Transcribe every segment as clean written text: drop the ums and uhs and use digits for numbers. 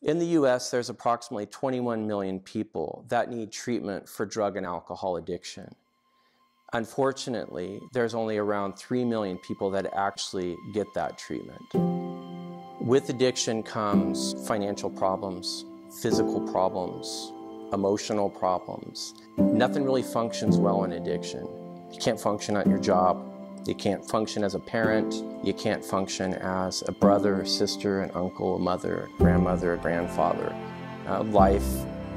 In the US, there's approximately 21 million people that need treatment for drug and alcohol addiction. Unfortunately, there's only around 3 million people that actually get that treatment. With addiction comes financial problems, physical problems, emotional problems. Nothing really functions well in addiction. You can't function at your job. You can't function as a parent. You can't function as a brother, a sister, an uncle, a mother, a grandmother, a grandfather. Life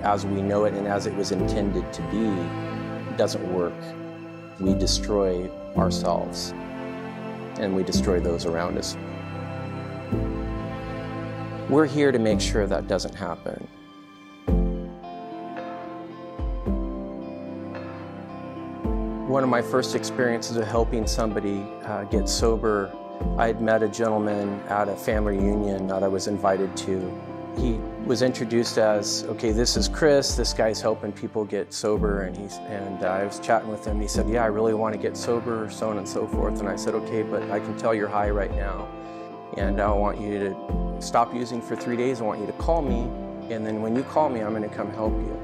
as we know it and as it was intended to be doesn't work. We destroy ourselves and we destroy those around us. We're here to make sure that doesn't happen. One of my first experiences of helping somebody get sober, I had met a gentleman at a family reunion that I was invited to. He was introduced as, okay, this is Chris, this guy's helping people get sober, and I was chatting with him. He said, yeah, I really want to get sober, so on and so forth. And I said, okay, but I can tell you're high right now, and I want you to stop using for 3 days. I want you to call me, and then when you call me, I'm going to come help you.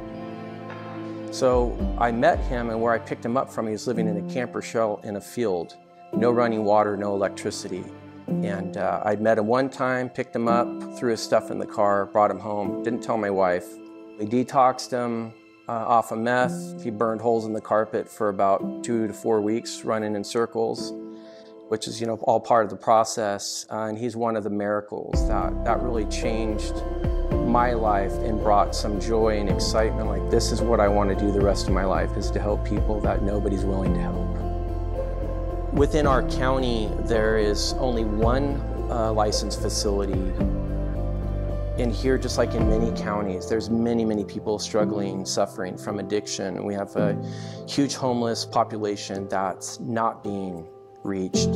So I met him, and where I picked him up from, he was living in a camper shell in a field. No running water, no electricity. And I'd met him one time, picked him up, threw his stuff in the car, brought him home, didn't tell my wife. We detoxed him off of meth. He burned holes in the carpet for about 2 to 4 weeks, running in circles, which is, all part of the process. And he's one of the miracles that really changed my life and brought some joy and excitement. Like, this is what I want to do the rest of my life, is to help people that nobody's willing to help. Within our county, there is only one licensed facility. And here, just like in many counties, there's many, many people struggling, suffering from addiction. We have a huge homeless population that's not being reached.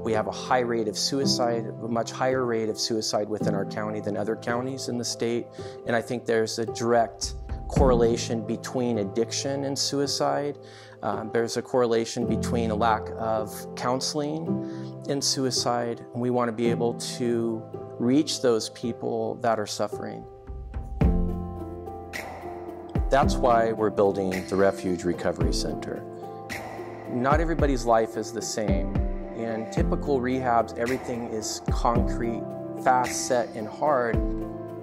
We have a high rate of suicide, a much higher rate of suicide within our county than other counties in the state. And I think there's a direct correlation between addiction and suicide. There's a correlation between a lack of counseling and suicide. We want to be able to reach those people that are suffering. That's why we're building the Refuge Recovery Center. Not everybody's life is the same. In typical rehabs, everything is concrete, fast, set, and hard.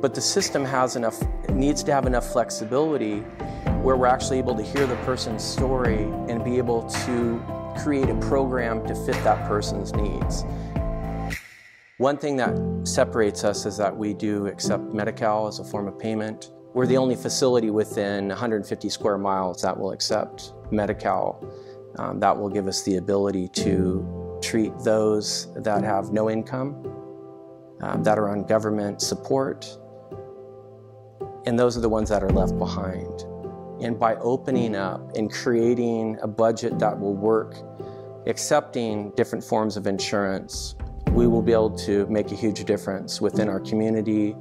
But the system needs to have enough flexibility where we're actually able to hear the person's story and be able to create a program to fit that person's needs. One thing that separates us is that we do accept Medi-Cal as a form of payment. We're the only facility within 150 square miles that will accept Medi-Cal. That will give us the ability to treat those that have no income, that are on government support, and those are the ones that are left behind. And by opening up and creating a budget that will work, accepting different forms of insurance, we will be able to make a huge difference within our community,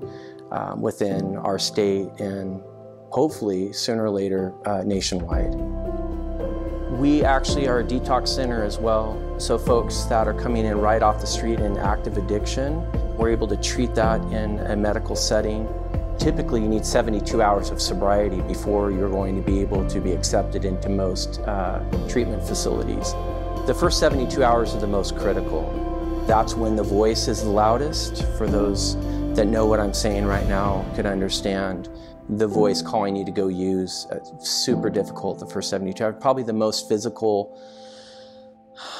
within our state, and hopefully sooner or later nationwide. We actually are a detox center as well, so folks that are coming in right off the street in active addiction, we're able to treat that in a medical setting. Typically, you need 72 hours of sobriety before you're going to be able to be accepted into most treatment facilities. The first 72 hours are the most critical. That's when the voice is the loudest. For those that know what I'm saying right now could understand the voice calling you to go use. Super difficult the first 72 hours. Probably the most physical,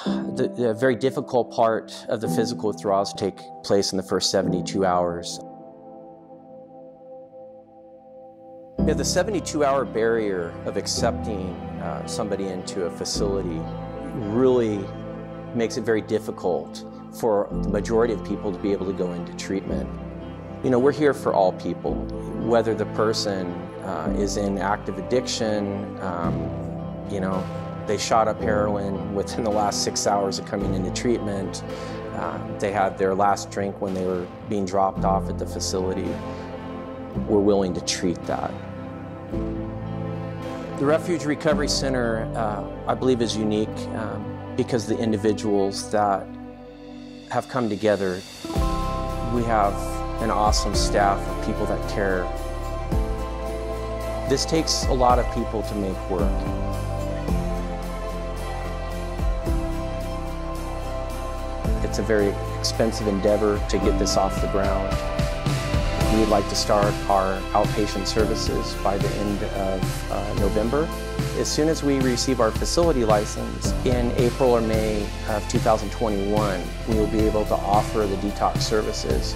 the very difficult part of the physical withdrawals take place in the first 72 hours. Yeah, the 72-hour barrier of accepting somebody into a facility really makes it very difficult for the majority of people to be able to go into treatment. We're here for all people, whether the person is in active addiction, they shot up heroin within the last 6 hours of coming into treatment, they had their last drink when they were being dropped off at the facility. We're willing to treat that. The Refuge Recovery Center, I believe, is unique because the individuals that have come together. We have an awesome staff of people that care. This takes a lot of people to make work. It's a very expensive endeavor to get this off the ground. We would like to start our outpatient services by the end of November. As soon as we receive our facility license in April or May of 2021, we will be able to offer the detox services.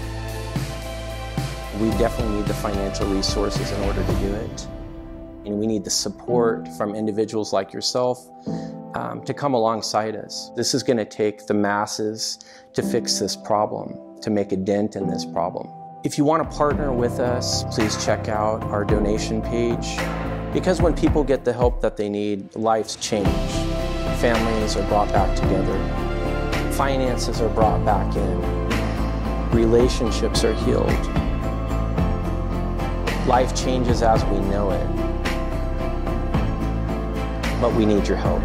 We definitely need the financial resources in order to do it. And we need the support from individuals like yourself to come alongside us. This is going to take the masses to fix this problem, to make a dent in this problem. If you want to partner with us, please check out our donation page. Because when people get the help that they need, lives change. Families are brought back together. Finances are brought back in. Relationships are healed. Life changes as we know it. But we need your help.